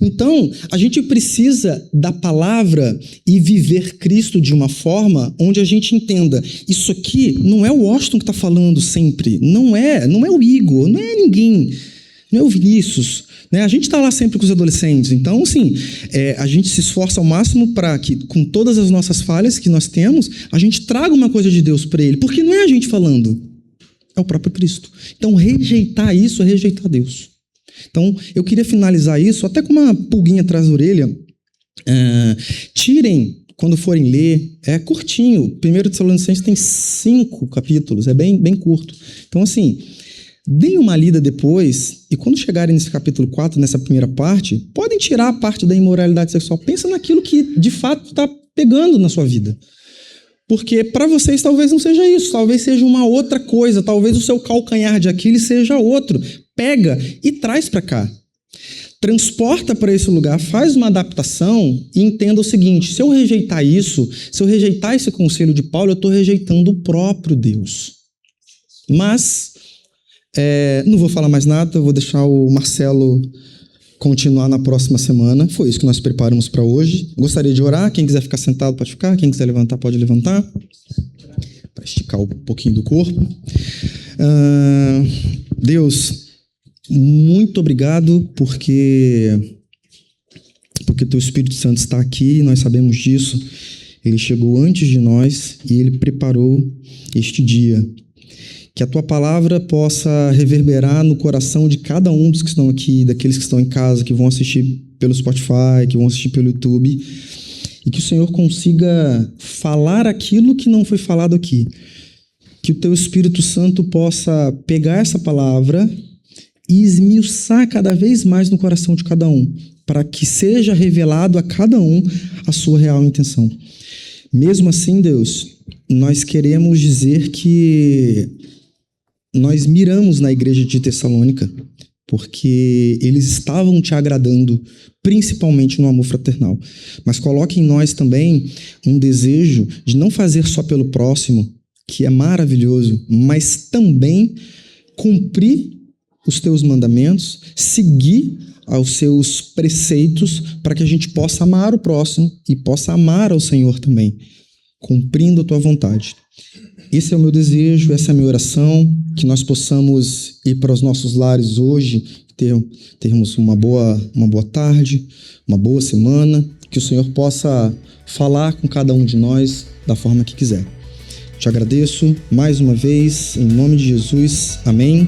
Então, a gente precisa da palavra e viver Cristo de uma forma onde a gente entenda, isso aqui não é o Washington que está falando sempre, não é o Igor, não é ninguém, não é o Vinícius. Né? A gente está lá sempre com os adolescentes, então, assim, a gente se esforça ao máximo para que, com todas as nossas falhas que nós temos, a gente traga uma coisa de Deus para ele, porque não é a gente falando, é o próprio Cristo. Então, rejeitar isso é rejeitar Deus. Então, eu queria finalizar isso até com uma pulguinha atrás da orelha. Tirem, quando forem ler, é curtinho. 1 Tessalonicenses tem 5 capítulos, é bem, bem curto. Então, assim, deem uma lida depois, e quando chegarem nesse capítulo 4, nessa primeira parte, podem tirar a parte da imoralidade sexual. Pensa naquilo que, de fato, está pegando na sua vida. Porque para vocês talvez não seja isso, talvez seja uma outra coisa, talvez o seu calcanhar de Aquiles seja outro. Pega e traz para cá. Transporta para esse lugar, faz uma adaptação e entenda o seguinte, se eu rejeitar isso, se eu rejeitar esse conselho de Paulo, eu estou rejeitando o próprio Deus. Mas... não vou falar mais nada, eu vou deixar o Marcelo continuar na próxima semana. Foi isso que nós preparamos para hoje. Gostaria de orar, quem quiser ficar sentado pode ficar, quem quiser levantar pode levantar, para esticar um pouquinho do corpo. Deus, muito obrigado porque Teu Espírito Santo está aqui, nós sabemos disso. Ele chegou antes de nós e Ele preparou este dia. Que a Tua palavra possa reverberar no coração de cada um dos que estão aqui, daqueles que estão em casa, que vão assistir pelo Spotify, que vão assistir pelo YouTube, e que o Senhor consiga falar aquilo que não foi falado aqui. Que o Teu Espírito Santo possa pegar essa palavra e esmiuçar cada vez mais no coração de cada um, para que seja revelado a cada um a sua real intenção. Mesmo assim, Deus, nós queremos dizer que nós miramos na igreja de Tessalônica, porque eles estavam Te agradando, principalmente no amor fraternal. Mas coloque em nós também um desejo de não fazer só pelo próximo, que é maravilhoso, mas também cumprir os Teus mandamentos, seguir aos seus preceitos, para que a gente possa amar o próximo e possa amar ao Senhor também, cumprindo a tua vontade. Esse é o meu desejo, essa é a minha oração, que nós possamos ir para os nossos lares hoje, termos uma boa tarde, uma boa semana, que o Senhor possa falar com cada um de nós da forma que quiser. Te agradeço mais uma vez, em nome de Jesus. Amém.